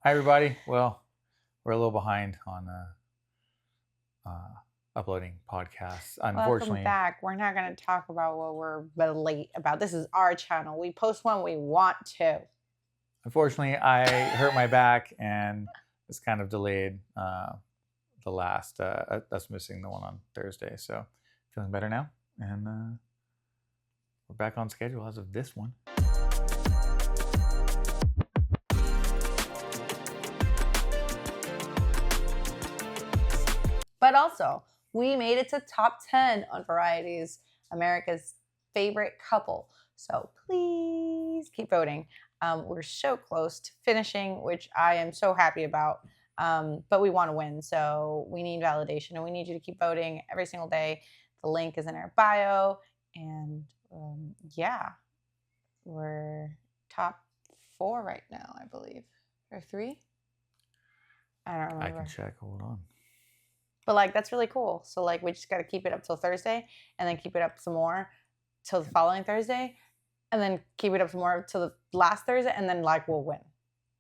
Hi, everybody. Well, we're a little behind on uploading podcasts. Welcome Unfortunately, back. We're not going to talk about what we're late about. This is our channel. We post when we want to. I hurt my back and it's kind of delayed the last us missing the one on Thursday. So feeling better now, and we're back on schedule as of this one. But also, we made it to top 10 on Variety's America's Favorite Couple. So please keep voting. We're so close to finishing, which I am so happy about. But we want to win. So we need validation and we need you to keep voting every single day. The link is in our bio. And yeah, we're top 4 right now, I believe. Or 3? I don't remember. I can check. Hold on. But like that's really cool. So like we just got to keep it up till Thursday, and then keep it up some more till the following Thursday, and then keep it up some more till the last Thursday, and then like we'll win,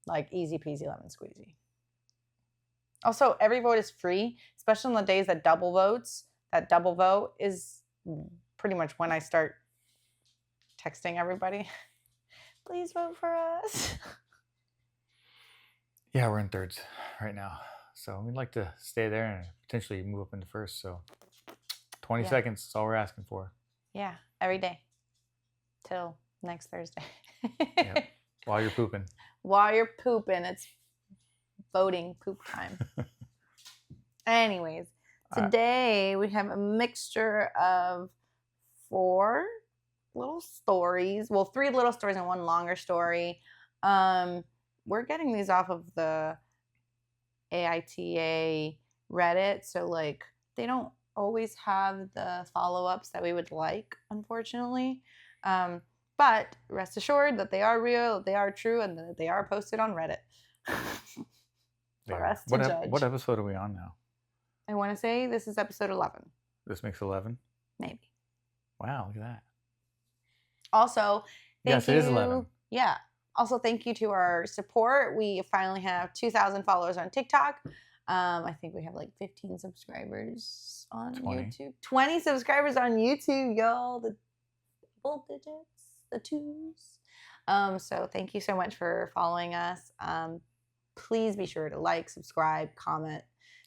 like easy peasy lemon squeezy. Also, every vote is free, especially on the days that double votes. That double vote is pretty much when I start texting everybody. Please vote for us. Yeah, we're in thirds right now. So we'd like to stay there and potentially move up into first. So 20 seconds is all we're asking for. Yeah, every day till next Thursday. Yep. While you're pooping. While you're pooping, it's voting poop time. Anyways, today we have a mixture of 4 little stories. Well, 3 little stories and 1 longer story. We're getting these off of the AITA Reddit, so like they don't always have the follow-ups that we would like, unfortunately. But rest assured that they are real, they are true, and that they are posted on Reddit for us to judge. What episode are we on now? I want to say this is episode 11. This makes 11? Maybe. Wow, look at that. Also, yes, it is 11. Yeah. Also, thank you to our support. We finally have 2,000 followers on TikTok. I think we have like 15 subscribers on 20. YouTube. 20 subscribers on YouTube, y'all. The double digits, the 2s. So thank you so much for following us. Please be sure to like, subscribe, comment,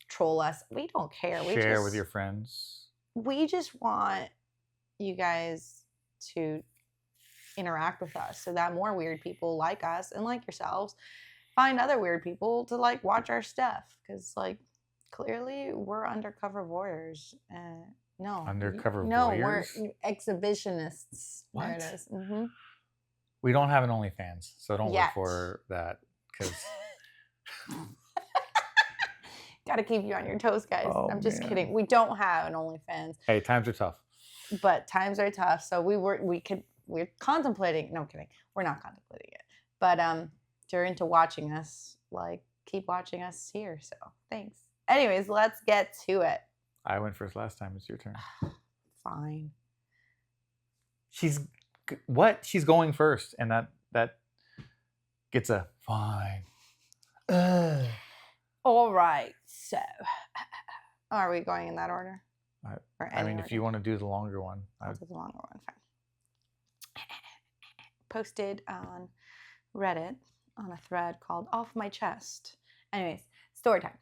troll us. We don't care. Share with your friends. We just want you guys to interact with us so that more weird people like us and like yourselves find other weird people to like watch our stuff, because like clearly we're undercover warriors. Undercover no warriors? We're exhibitionists. What? There it is. Mm-hmm. We don't have an OnlyFans, so don't Yet. look for that, because gotta keep you on your toes, guys. I'm just kidding. We don't have an OnlyFans. Hey, times are tough. But times are tough, so we're contemplating. No, I'm kidding. We're not contemplating it. But if you're into watching us, like keep watching us here. So thanks. Anyways, let's get to it. I went first last time. It's your turn. Fine. She's going first, and that gets a fine. All right. So, are we going in that order? I mean, if you want to do the longer one. I'll do the longer one. Fine. Posted on Reddit on a thread called Off My Chest. Anyways, story time.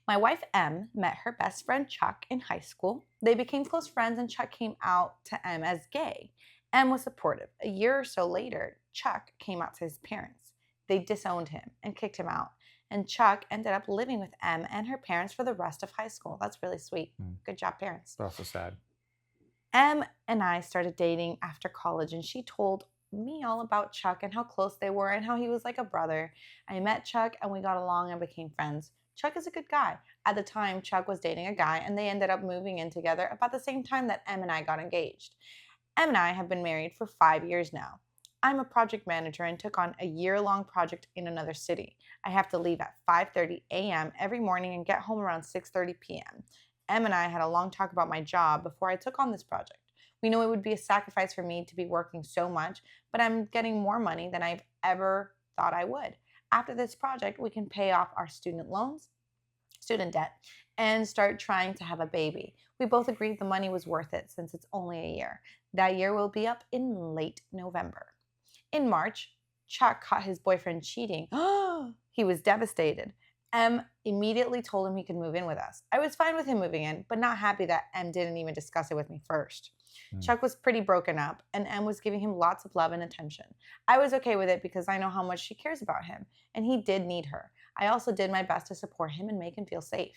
My wife M met her best friend Chuck in high school. They became close friends and Chuck came out to M as gay. M was supportive. A year or so later, Chuck came out to his parents. They disowned him and kicked him out. And Chuck ended up living with M and her parents for the rest of high school. That's really sweet. Good job, parents. It's also sad. M and I started dating after college, and she told me all about Chuck and how close they were and how he was like a brother. I met Chuck and we got along and became friends. Chuck is a good guy. At the time, Chuck was dating a guy and they ended up moving in together about the same time that M and I got engaged. M and I have been married for 5 years now. I'm a project manager and took on a year-long project in another city. I have to leave at 5:30 a.m. every morning and get home around 6:30 p.m. M and I had a long talk about my job before I took on this project. We know it would be a sacrifice for me to be working so much, but I'm getting more money than I've ever thought I would. After this project, we can pay off our student loans, student debt, and start trying to have a baby. We both agreed the money was worth it since it's only a year. That year will be up in late November. In March, Chuck caught his boyfriend cheating. He was devastated. M immediately told him he could move in with us. I was fine with him moving in, but not happy that M didn't even discuss it with me first. Chuck was pretty broken up, and M was giving him lots of love and attention. I was okay with it because I know how much she cares about him, and he did need her. I also did my best to support him and make him feel safe.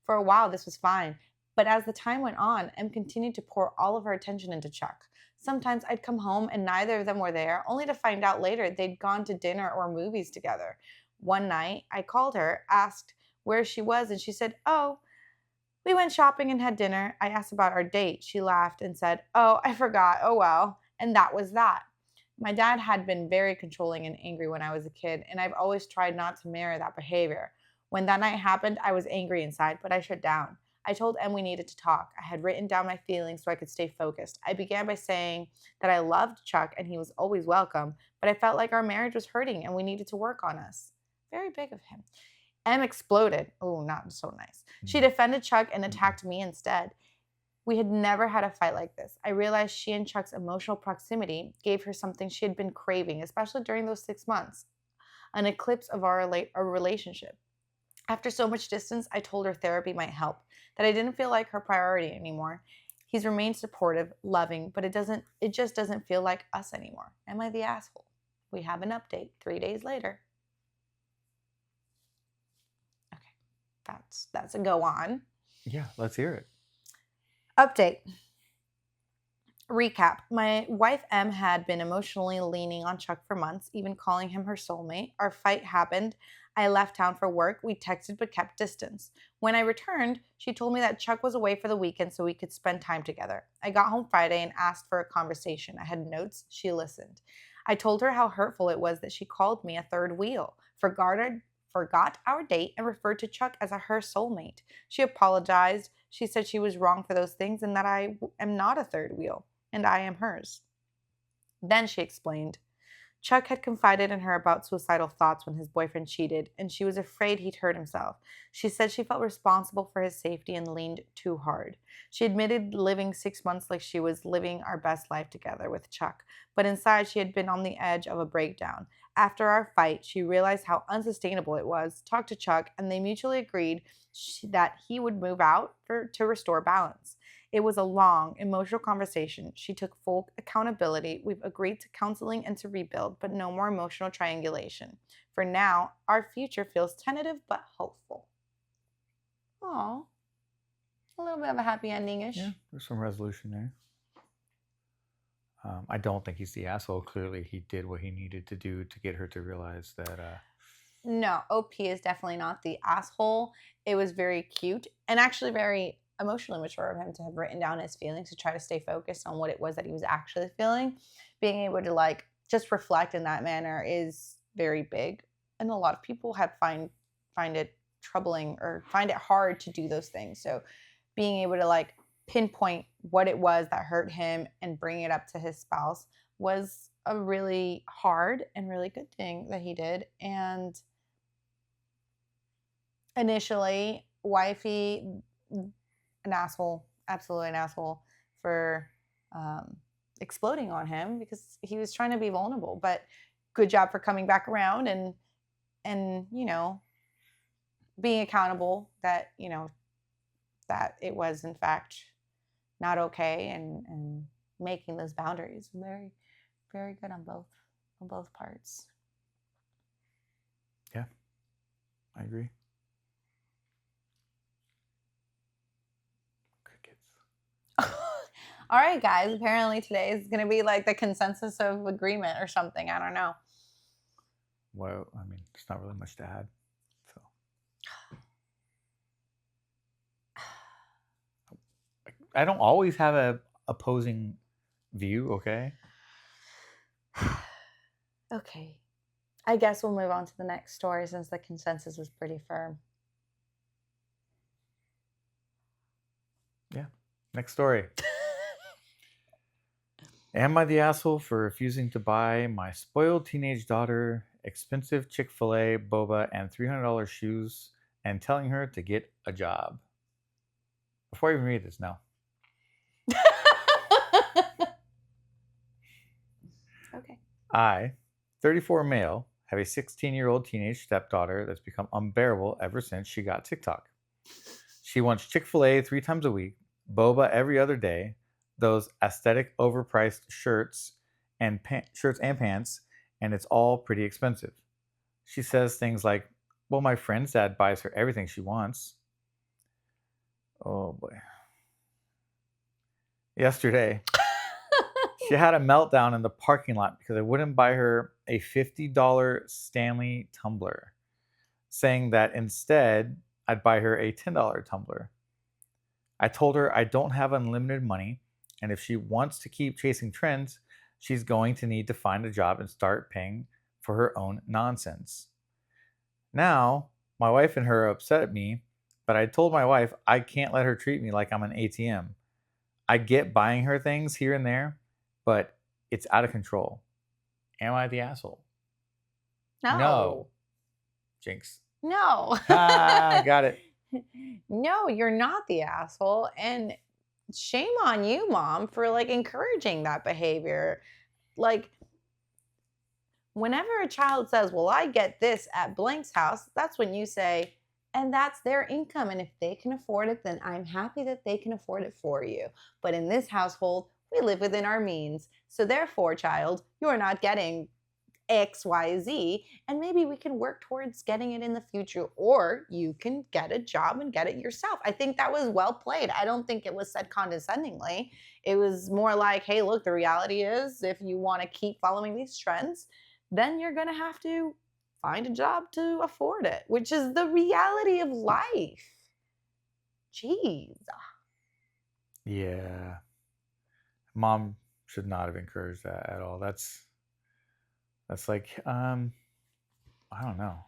For a while, this was fine, but as the time went on, M continued to pour all of her attention into Chuck. Sometimes I'd come home and neither of them were there, only to find out later they'd gone to dinner or movies together. One night, I called her, asked where she was, and she said, "Oh, we went shopping and had dinner." I asked about our date. She laughed and said, "Oh, I forgot. Oh, well." And that was that. My dad had been very controlling and angry when I was a kid, and I've always tried not to mirror that behavior. When that night happened, I was angry inside, but I shut down. I told Em we needed to talk. I had written down my feelings so I could stay focused. I began by saying that I loved Chuck and he was always welcome, but I felt like our marriage was hurting and we needed to work on us. Very big of him. Em exploded. Oh, not so nice. She defended Chuck and attacked me instead. We had never had a fight like this. I realized she and Chuck's emotional proximity gave her something she had been craving, especially during those 6 months, an eclipse of our relationship. After so much distance, I told her therapy might help, that I didn't feel like her priority anymore. He's remained supportive, loving, but it just doesn't feel like us anymore. Am I the asshole? We have an update 3 days later. Okay, that's a go on. Yeah, let's hear it. Update. Recap. My wife M had been emotionally leaning on Chuck for months, even calling him her soulmate. Our fight happened. I left town for work. We texted but kept distance. When I returned, she told me that Chuck was away for the weekend so we could spend time together. I got home Friday and asked for a conversation. I had notes. She listened. I told her how hurtful it was that she called me a third wheel, forgot our date, and referred to Chuck as her soulmate. She apologized. She said she was wrong for those things and that I am not a third wheel, and I am hers. Then she explained. Chuck had confided in her about suicidal thoughts when his boyfriend cheated, and she was afraid he'd hurt himself. She said she felt responsible for his safety and leaned too hard. She admitted living 6 months like she was living our best life together with Chuck, but inside she had been on the edge of a breakdown. After our fight, she realized how unsustainable it was, talked to Chuck, and they mutually agreed that he would move out to restore balance. It was a long, emotional conversation. She took full accountability. We've agreed to counseling and to rebuild, but no more emotional triangulation. For now, our future feels tentative but hopeful. Aw. A little bit of a happy ending-ish. Yeah, there's some resolution there. I don't think he's the asshole. Clearly, he did what he needed to do to get her to realize that. No, OP is definitely not the asshole. It was very cute and actually very emotionally mature of him to have written down his feelings, to try to stay focused on what it was that he was actually feeling. Being able to just reflect in that manner is very big, and a lot of people find it troubling or find it hard to do those things. So being able to pinpoint what it was that hurt him and bring it up to his spouse was a really hard and really good thing that he did. And initially, wifey, an asshole, absolutely an asshole for exploding on him because he was trying to be vulnerable. But good job for coming back around and being accountable that that it was in fact not okay and making those boundaries. Very, very good on both parts. Yeah, I agree. All right, guys. Apparently today is going to be the consensus of agreement or something. I don't know. Well, I mean, there's not really much to add. So I don't always have a opposing view, okay? Okay. I guess we'll move on to the next story since the consensus was pretty firm. Yeah. Next story. Am I the asshole for refusing to buy my spoiled teenage daughter expensive Chick-fil-A, boba, and $300 shoes and telling her to get a job. Before I even read this, no. Okay. I, 34 male, have a 16-year-old teenage stepdaughter that's become unbearable ever since she got TikTok. She wants Chick-fil-A 3 times a week, boba every other day, those aesthetic overpriced shirts and pants, and it's all pretty expensive. She says things like, well, my friend's dad buys her everything she wants. Oh boy. Yesterday, she had a meltdown in the parking lot because I wouldn't buy her a $50 Stanley tumbler, saying that instead I'd buy her a $10 tumbler. I told her I don't have unlimited money, and if she wants to keep chasing trends, she's going to need to find a job and start paying for her own nonsense. Now, my wife and her are upset at me, but I told my wife I can't let her treat me like I'm an ATM. I get buying her things here and there, but it's out of control. Am I the asshole? No. Jinx. No. Got it. No, you're not the asshole. And shame on you, Mom, for like encouraging that behavior. Like, whenever a child says, well, I get this at blank's house, that's when you say, and that's their income. And if they can afford it, then I'm happy that they can afford it for you. But in this household, we live within our means. So therefore, child, you're not getting X, Y, Z, and maybe we can work towards getting it in the future, or you can get a job and get it yourself. I think that was well played. I don't think it was said condescendingly. It was more like, hey, look, the reality is if you want to keep following these trends, then you're going to have to find a job to afford it, which is the reality of life. Jeez. Yeah. Mom should not have encouraged that at all. That's like, I don't know.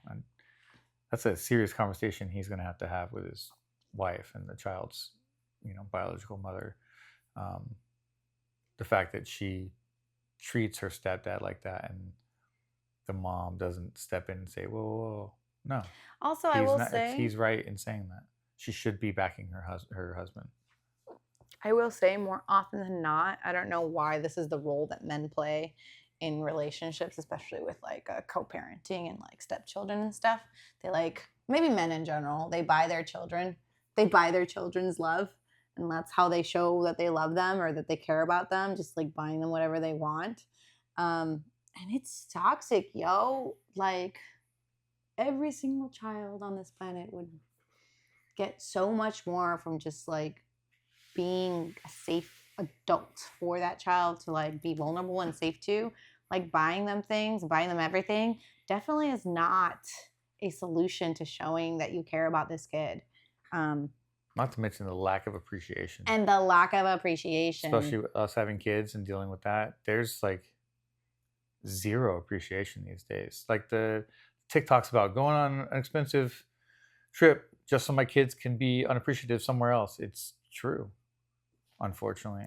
That's a serious conversation he's going to have with his wife and the child's, biological mother. The fact that she treats her stepdad like that, and the mom doesn't step in and say, whoa. No. Also, I will say, he's right in saying that. She should be backing her husband. I will say more often than not, I don't know why this is the role that men play in relationships, especially with like co-parenting and like stepchildren and stuff. They like, maybe men in general, they buy their children. They buy their children's love. And that's how they show that they love them or that they care about them, just like buying them whatever they want. And it's toxic, yo. Like, every single child on this planet would get so much more from just like being a safe adult for that child to like be vulnerable and safe to. Like, buying them things, buying them everything definitely is not a solution to showing that you care about this kid. Not to mention the lack of appreciation. And the lack of appreciation. Especially with us having kids and dealing with that. There's like zero appreciation these days. Like, the TikToks about going on an expensive trip just so my kids can be unappreciative somewhere else. It's true, unfortunately,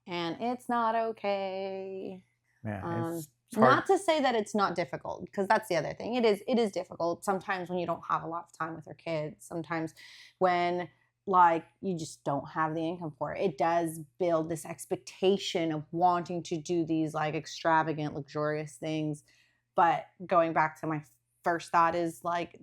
And it's not okay. Yeah, it's not to say that it's not difficult, because that's the other thing. It is difficult sometimes when you don't have a lot of time with your kids. Sometimes when like you just don't have the income for it. It does build this expectation of wanting to do these like extravagant, luxurious things. But going back to my first thought is like,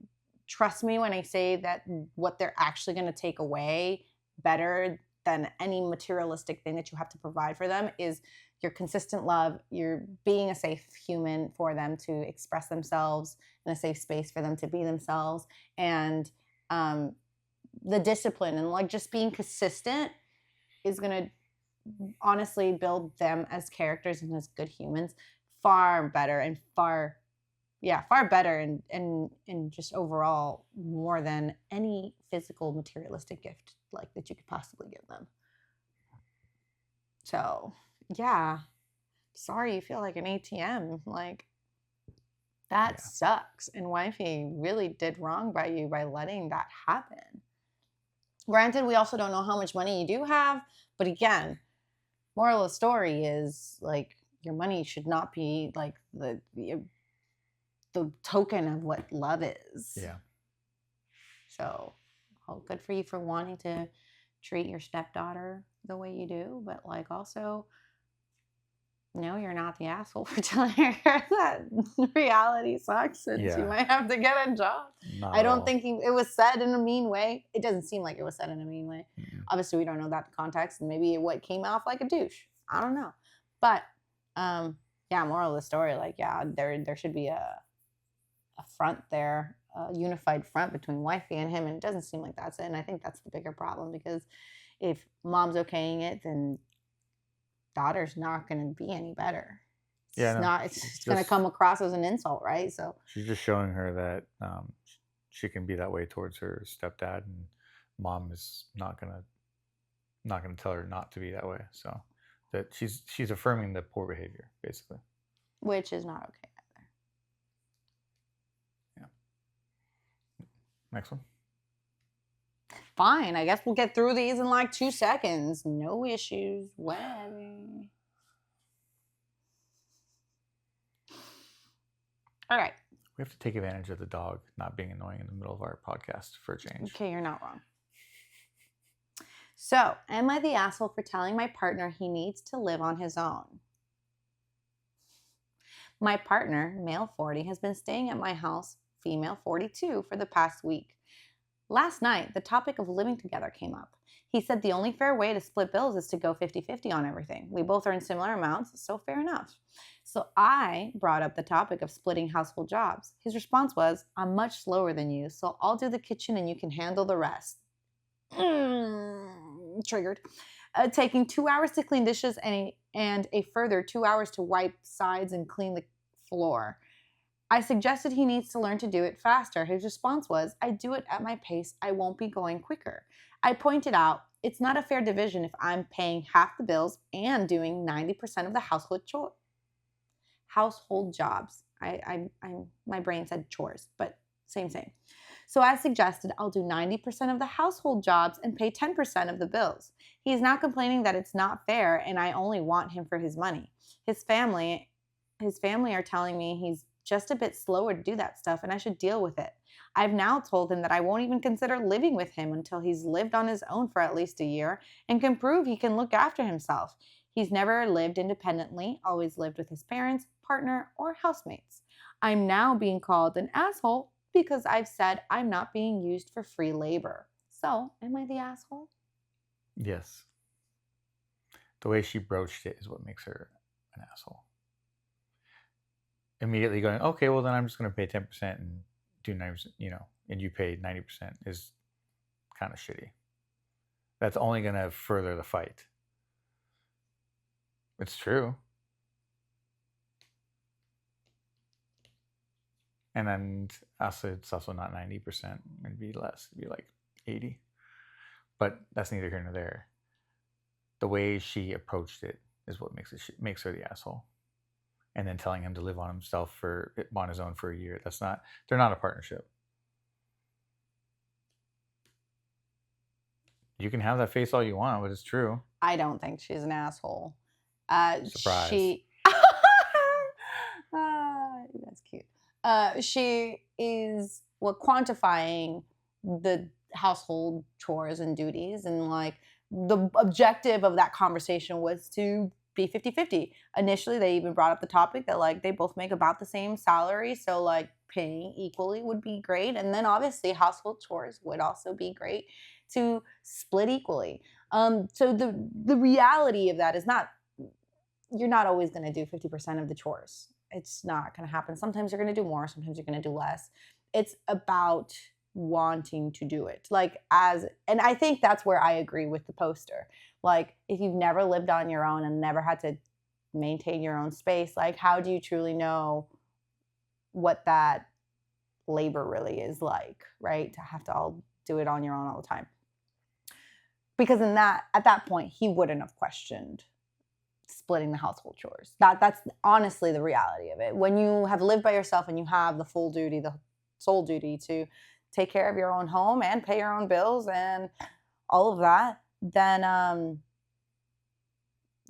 trust me when I say that what they're actually going to take away better than any materialistic thing that you have to provide for them is your consistent love, you're being a safe human for them to express themselves, in a safe space for them to be themselves, and the discipline and like just being consistent is going to honestly build them as characters and as good humans far better and far better and just overall more than any physical materialistic gift like that you could possibly give them. So yeah, sorry you feel like an ATM. Like, that sucks. And wifey really did wrong by you by letting that happen. Granted, we also don't know how much money you do have, but again, moral of the story is like, your money should not be like the token of what love is. Yeah. So, good for you for wanting to treat your stepdaughter the way you do, but like also, no, you're not the asshole for telling her that reality sucks and she Yeah. might have to get a job. Not I at don't all. think it was said in a mean way. It doesn't seem like it was said in a mean way. Mm-mm. Obviously, we don't know that context, and maybe what came off like a douche. I don't know, but yeah. Moral of the story, like, yeah, there should be a front there, a unified front between wifey and him, and it doesn't seem like that's it. And I think that's the bigger problem, because if mom's okaying it, then daughter's not going to be any better. Yeah, no, It's going to come across as an insult, right? So she's just showing her that she can be that way towards her stepdad, and mom is not gonna tell her not to be that way. So that she's affirming the poor behavior, basically. which is not okay either. Yeah. Next one. Fine, I guess we'll get through these in like 2 seconds. No issues. Whatever. All right. We have to take advantage of the dog not being annoying in the middle of our podcast for a change. Okay, you're not wrong. So, am I the asshole for telling my partner he needs to live on his own? My partner, male 40, has been staying at my house, female 42, for the past week. Last night, the topic of living together came up. He said the only fair way to split bills is to go 50-50 on everything. We both earn similar amounts, so fair enough. So I brought up the topic of splitting household jobs. His response was, I'm much slower than you, so I'll do the kitchen and you can handle the rest. Triggered. Taking 2 hours to clean dishes and a further 2 hours to wipe sides and clean the floor. I suggested he needs to learn to do it faster. His response was, I do it at my pace. I won't be going quicker. I pointed out, it's not a fair division if I'm paying half the bills and doing 90% of the household jobs. My brain said chores, but same. So I suggested I'll do 90% of the household jobs and pay 10% of the bills. He's now complaining that it's not fair and I only want him for his money. His family are telling me he's just a bit slower to do that stuff and I should deal with it. I've now told him that I won't even consider living with him until he's lived on his own for at least a year and can prove he can look after himself. He's never lived independently, always lived with his parents, partner, or housemates. I'm now being called an asshole because I've said I'm not being used for free labor. So, am I the asshole? Yes. The way she broached it is what makes her an asshole. Immediately going, okay, well then I'm just going to pay 10% and do 90%, and you pay 90% is kind of shitty. That's only going to further the fight. It's true. And then also, it's also not 90%. It'd be less. It'd be like 80. But that's neither here nor there. The way she approached it is what makes her the asshole. And then telling him to live on his own for a year. They're not a partnership. You can have that face all you want, but it's true. I don't think she's an asshole. Surprise. That's cute. She is quantifying the household chores and duties, and like the objective of that conversation was to be 50-50. Initially, they even brought up the topic that like they both make about the same salary, so like paying equally would be great, and then obviously household chores would also be great to split equally. So the reality of that is you're not always going to do 50% of the chores. It's not going to happen. Sometimes you're going to do more. Sometimes you're going to do less. It's about wanting to do it. And I think that's where I agree with the poster. Like, if you've never lived on your own and never had to maintain your own space, like, how do you truly know what that labor really is like, right? To have to all do it on your own all the time. Because at that point, he wouldn't have questioned splitting the household chores. That's honestly the reality of it. When you have lived by yourself and you have the sole duty to take care of your own home and pay your own bills and all of that, then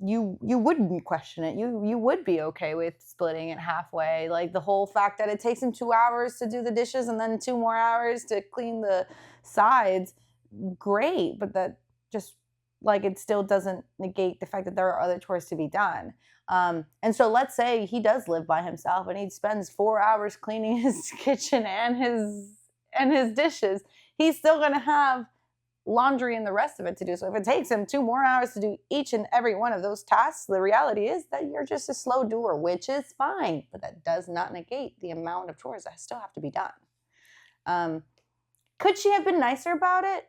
you wouldn't question it. You would be okay with splitting it halfway. Like the whole fact that it takes him 2 hours to do the dishes and then 2 more hours to clean the sides, great, but that just like it still doesn't negate the fact that there are other chores to be done. And so let's say he does live by himself and he spends 4 hours cleaning his kitchen and his dishes. He's still going to have laundry and the rest of it to do. So if it takes him 2 more hours to do each and every one of those tasks, the reality is that you're just a slow doer, which is fine, but that does not negate the amount of chores that still have to be done. Could she have been nicer about it?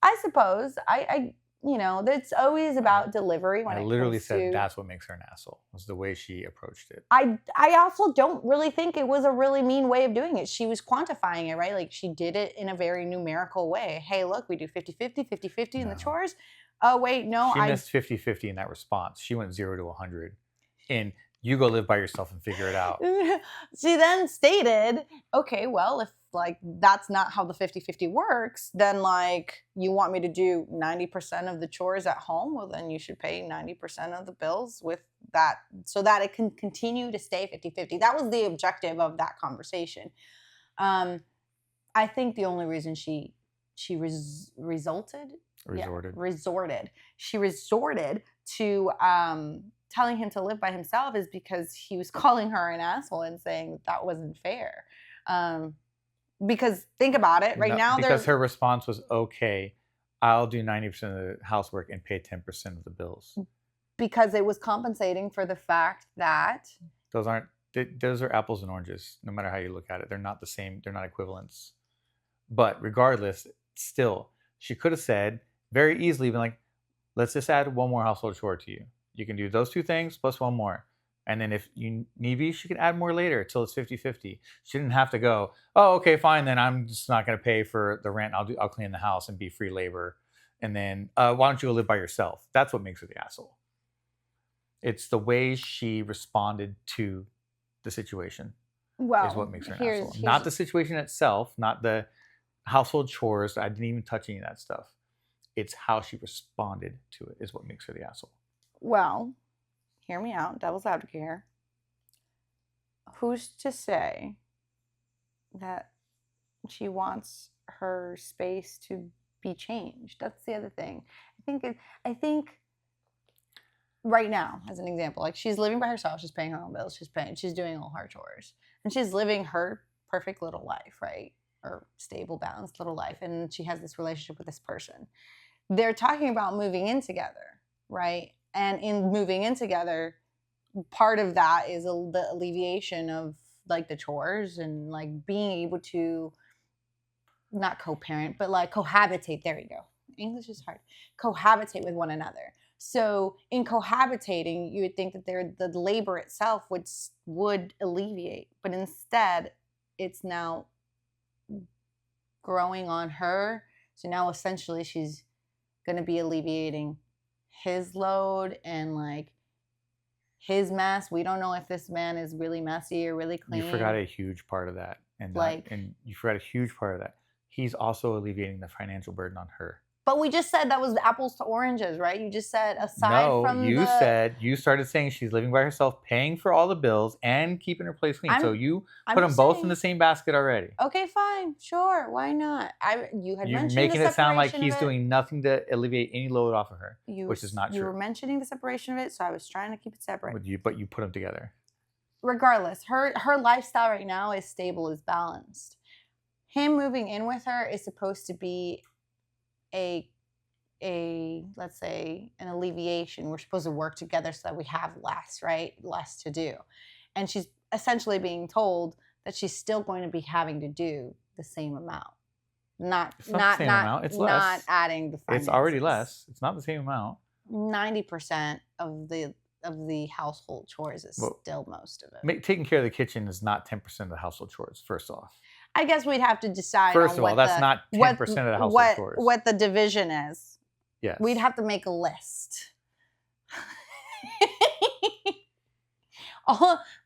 I suppose. I it's always about delivery when I it literally comes said to, that's what makes her an asshole, was the way she approached it. I also don't really think it was a really mean way of doing it. She was quantifying it, right? Like she did it in a very numerical way. Hey, look, we do 50-50, 50-50 in the No. chores. Oh, wait, no. She missed 50-50 in that response. She went 0 to 100. And you go live by yourself and figure it out. She then stated, okay, well, if like that's not how the 50-50 works, then like you want me to do 90% of the chores at home, well then you should pay 90% of the bills with that so that it can continue to stay 50-50. That was the objective of that conversation. I think the only reason she resorted to telling him to live by himself is because he was calling her an asshole and saying that wasn't fair. Because think about it, now because her response was, okay, I'll do 90% of the housework and pay 10% of the bills. Because it was compensating for the fact that those are apples and oranges, no matter how you look at it. They're not the same, they're not equivalents. But regardless, still, she could have said very easily, been like, let's just add one more household chore to you. You can do those 2 things plus one more. And then if you need be, she can add more later till it's 50-50. She didn't have to go, oh, okay, fine, then I'm just not going to pay for the rent. I'll clean the house and be free labor. And then why don't you go live by yourself? That's what makes her the asshole. It's the way she responded to the situation is what makes her an asshole. Not the situation itself, not the household chores. I didn't even touch any of that stuff. It's how she responded to it is what makes her the asshole. Well, hear me out, devil's advocate here. Who's to say that she wants her space to be changed? That's the other thing. I think right now, as an example, like she's living by herself, she's paying her own bills, she's doing all her chores, and she's living her perfect little life, right? Or stable, balanced little life, and she has this relationship with this person. They're talking about moving in together, right? And in moving in together, part of that is the alleviation of like the chores and like being able to not co-parent, but like cohabitate. There you go. English is hard. Cohabitate with one another. So in cohabitating, you would think that the labor itself would alleviate, but instead it's now growing on her. So now essentially she's going to be alleviating his load and like his mess. We don't know if this man is really messy or really clean. You forgot a huge part of that. And you forgot a huge part of that. He's also alleviating the financial burden on her. But we just said that was apples to oranges, right? You just said you started saying she's living by herself, paying for all the bills and keeping her place clean. So you put them both in the same basket already. Okay, fine, sure, why not? You're making it sound like he's doing nothing to alleviate any load off of her, which is not true. You were mentioning the separation of it, so I was trying to keep it separate. But you put them together. Regardless, her lifestyle right now is stable, is balanced. Him moving in with her is supposed to be a let's say an alleviation. We're supposed to work together so that we have less, right? Less to do. And she's essentially being told that she's still going to be having to do the same amount. Not It's less. Adding the finances. It's already less. It's not the same amount. 90% of the household chores is still most of it. Taking care of the kitchen is not 10% of the household chores, first off. I guess we'd have to decide. First of all, that's not 10% of the household chores. What the division is. Yes. We'd have to make a list.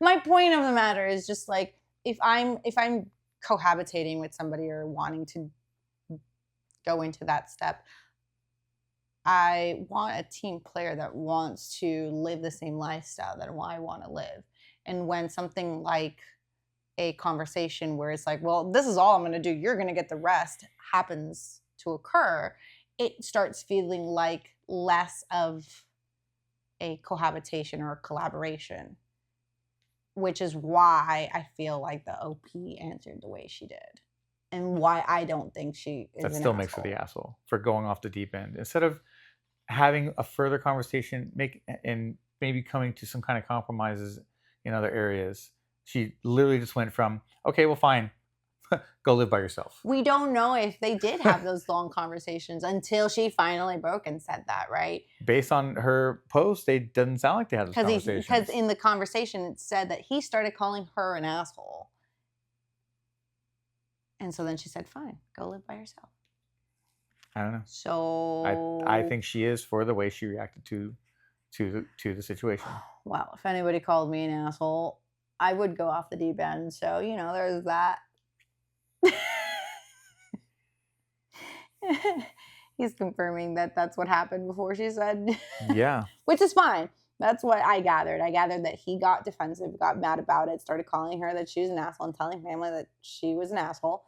My point of the matter is just like if I'm cohabitating with somebody or wanting to go into that step, I want a team player that wants to live the same lifestyle that I want to live. And when something like a conversation where it's like, well, this is all I'm going to do, you're going to get the rest, happens to occur, it starts feeling like less of a cohabitation or a collaboration, which is why I feel like the OP answered the way she did. And why I don't think she is That still makes her the asshole for going off the deep end. Instead of having a further conversation, and maybe coming to some kind of compromises in other areas, she literally just went from, okay, well, fine, go live by yourself. We don't know if they did have those long conversations until she finally broke and said that, right? Based on her post, they didn't sound like they had those conversations. Because in the conversation, it said that he started calling her an asshole. And so then she said, fine, go live by yourself. I don't know. So I think she is for the way she reacted to the situation. Well, if anybody called me an asshole, I would go off the deep end. So, there's that. He's confirming that that's what happened before she said. Yeah. Which is fine. That's what I gathered. I gathered that he got defensive, got mad about it, started calling her that she was an asshole and telling family that she was an asshole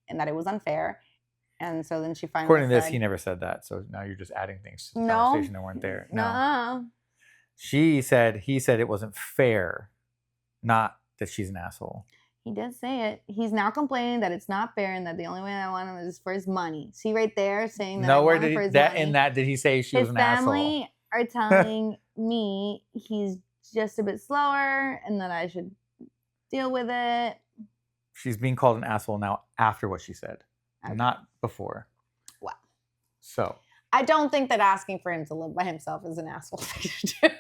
and that it was unfair. And so then she finally According to this, he never said that. So now you're just adding things to the conversation that weren't there. No. Nuh-uh. He said it wasn't fair, not that she's an asshole. He did say it. He's now complaining that it's not fair and that the only way I want him is for his money. See right there saying that Nowhere I want him did for he, his that money. in that did he say she was an asshole? His family are telling me he's just a bit slower and that I should deal with it. She's being called an asshole now after what she said, not before. Wow. So I don't think that asking for him to live by himself is an asshole thing to do.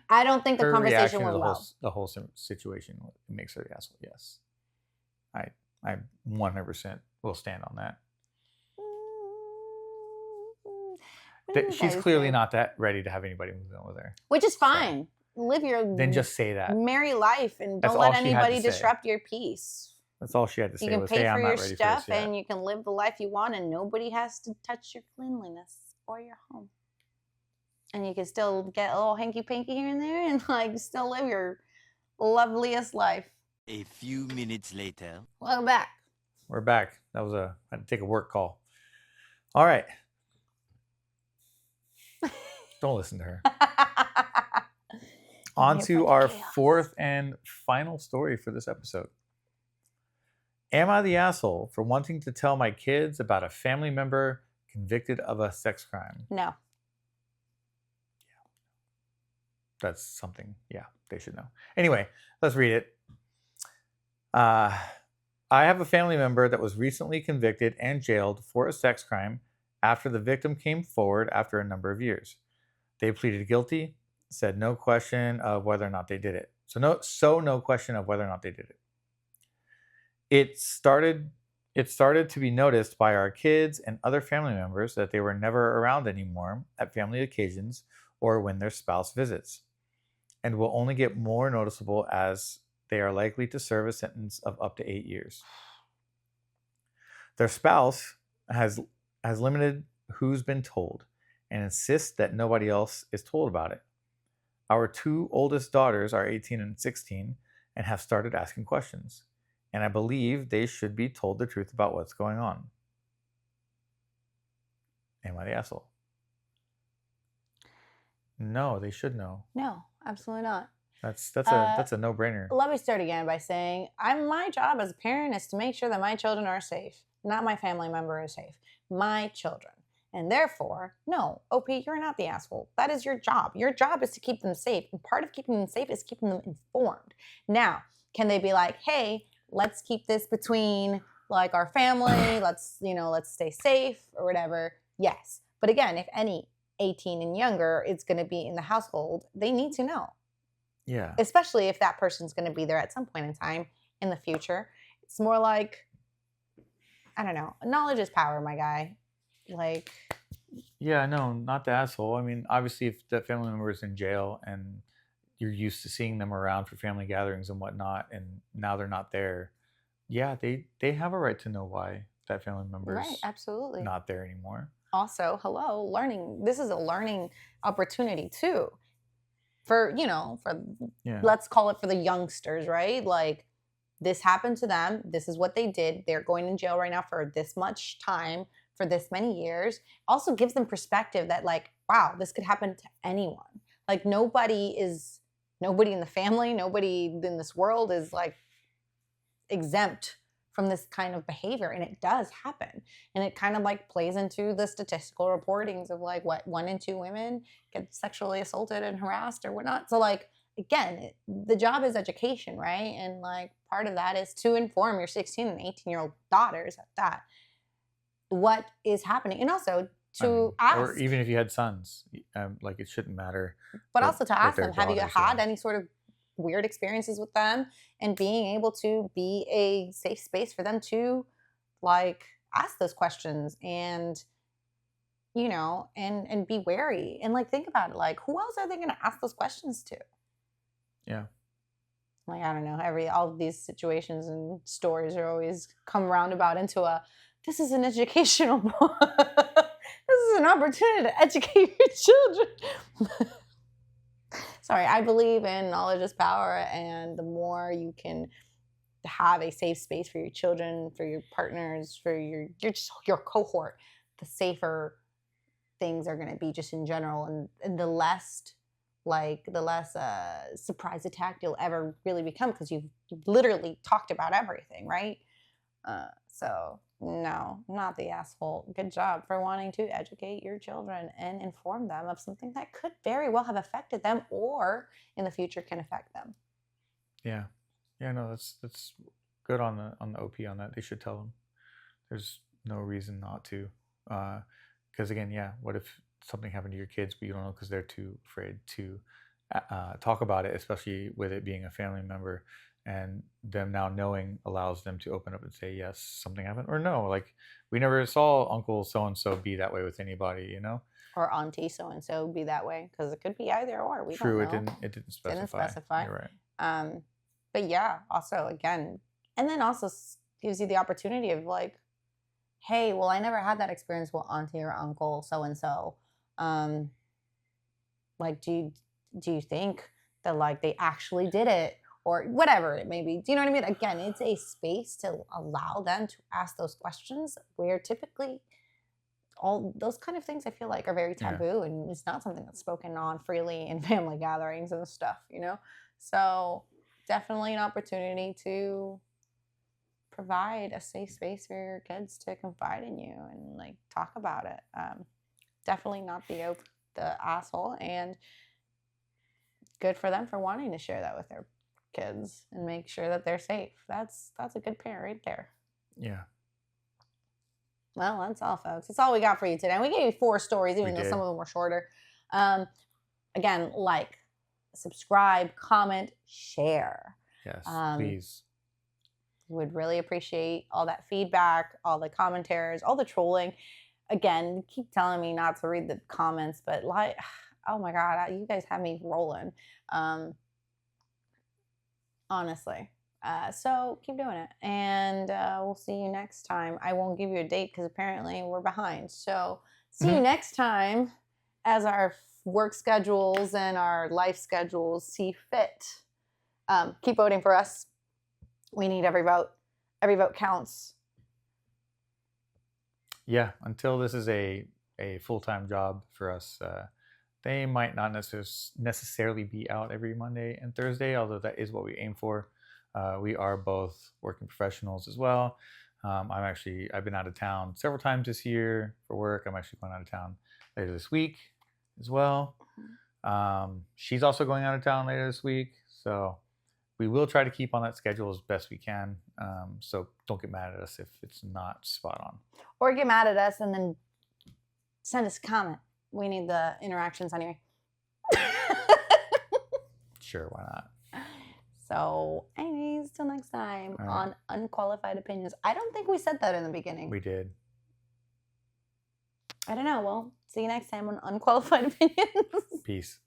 I don't think the conversation went well. The whole situation makes her the asshole. Yes, I 100% will stand on that. She's clearly not that ready to have anybody move in with her. Which is fine. So, live your then just say that. Merry life and don't let anybody disrupt your peace. That's all she had to say. You can was, pay hey, for I'm your not ready stuff for this yet. and you can live the life you want and nobody has to touch your cleanliness or your home. And you can still get a little hanky-panky here and there and still live your loveliest life. A few minutes later. Welcome back. We're back. I had to take a work call. All right. Don't listen to her. On to our fourth and final story for this episode. Am I the asshole for wanting to tell my kids about a family member convicted of a sex crime? No. That's something, they should know. Anyway, let's read it. I have a family member that was recently convicted and jailed for a sex crime after the victim came forward after a number of years. They pleaded guilty, said no question of whether or not they did it. No question of whether or not they did it. It started to be noticed by our kids and other family members that they were never around anymore at family occasions or when their spouse visits, and will only get more noticeable as they are likely to serve a sentence of up to 8 years. Their spouse has limited who's been told and insists that nobody else is told about it. Our two oldest daughters are 18 and 16 and have started asking questions, and I believe they should be told the truth about what's going on. Am I the asshole? No, they should know. No, absolutely not. That's a no-brainer. Let me start again by saying my job as a parent is to make sure that my children are safe, not my family member is safe. My children. And therefore, no, OP, you're not the asshole. That is your job. Your job is to keep them safe. And part of keeping them safe is keeping them informed. Now, can they be like, hey, let's keep this between our family, let's stay safe or whatever? Yes. But again, if any 18 and younger is going to be in the household, they need to know. Yeah. Especially if that person's going to be there at some point in time in the future. It's more like, I don't know, knowledge is power, my guy. Yeah, no, not the asshole. I mean, obviously, if the family member is in jail and you're used to seeing them around for family gatherings and whatnot, and now they're not there, yeah, they have a right to know why that family member is absolutely not there anymore. also, hello, learning. This is a learning opportunity too. For, Yeah. let's call it for the youngsters, right? Like, this happened to them. This is what they did. They're going in jail right now for this much time, for this many years. Also gives them perspective that, like, wow, this could happen to anyone. Like, nobody in the family, nobody in this world is like exempt from this kind of behavior, and it does happen. And it kind of like plays into the statistical reportings of like what 1 in 2 women get sexually assaulted and harassed or whatnot. So like, again, the job is education, right? And like part of that is to inform your 16 and 18-year-old daughters at that what is happening, and also to ask, or even if you had sons, like it shouldn't matter. but also to ask their them, have you daughters, had yeah. any sort of weird experiences with them, and being able to be a safe space for them to like ask those questions and and be wary, and like think about it, like who else are they going to ask those questions to? Yeah. Like, I don't know, all of these situations and stories are always come roundabout into this is an educational this is an opportunity to educate your children. Sorry, I believe in knowledge is power, and the more you can have a safe space for your children, for your partners, for your cohort, the safer things are going to be just in general, and the less surprise attack you'll ever really become, because you've literally talked about everything, right? So no, not the asshole. Good job for wanting to educate your children and inform them of something that could very well have affected them or in the future can affect them. Yeah. No, that's good on the OP on that. They should tell them. There's no reason not to, because again, yeah, what if something happened to your kids but you don't know because they're too afraid to talk about it, especially with it being a family member, and them now knowing allows them to open up and say, yes, something happened, or no, like we never saw Uncle so-and-so be that way with anybody, or Auntie so-and-so be that way, because it could be either or. We True, don't know. it didn't specify. You're right. But yeah, also again, and then also gives you the opportunity of like, hey, well, I never had that experience with Auntie or Uncle so-and-so. Like, do you think that like they actually did it, or whatever it may be? Do you know what I mean? Again, it's a space to allow them to ask those questions, where typically all those kind of things I feel like are very taboo, and it's not something that's spoken on freely in family gatherings and stuff, So definitely an opportunity to provide a safe space for your kids to confide in you and like talk about it. Definitely not the asshole, and good for them for wanting to share that with their kids and make sure that they're safe. That's a good parent right there. Yeah. Well, that's all, folks. That's all we got for you today. We gave you 4 stories, even though some of them were shorter. Again, like, subscribe, comment, share. Yes, please. Would really appreciate all that feedback, all the commentaries, all the trolling. Again, keep telling me not to read the comments, but like, oh my God, you guys have me rolling. Honestly. So keep doing it, and we'll see you next time. I won't give you a date because apparently we're behind. So see you next time as our work schedules and our life schedules see fit. Keep voting for us. We need every vote. Every vote counts. Yeah, until this is a full-time job for us, they might not necessarily be out every Monday and Thursday, although that is what we aim for. We are both working professionals as well. I've been out of town several times this year for work. I'm actually going out of town later this week as well. She's also going out of town later this week. So we will try to keep on that schedule as best we can. So don't get mad at us if it's not spot on. Or get mad at us and then send us a comment. We need the interactions anyway. Sure, why not? So, anyways, till next time on Unqualified Opinions. I don't think we said that in the beginning. We did. I don't know. Well, see you next time on Unqualified Opinions. Peace.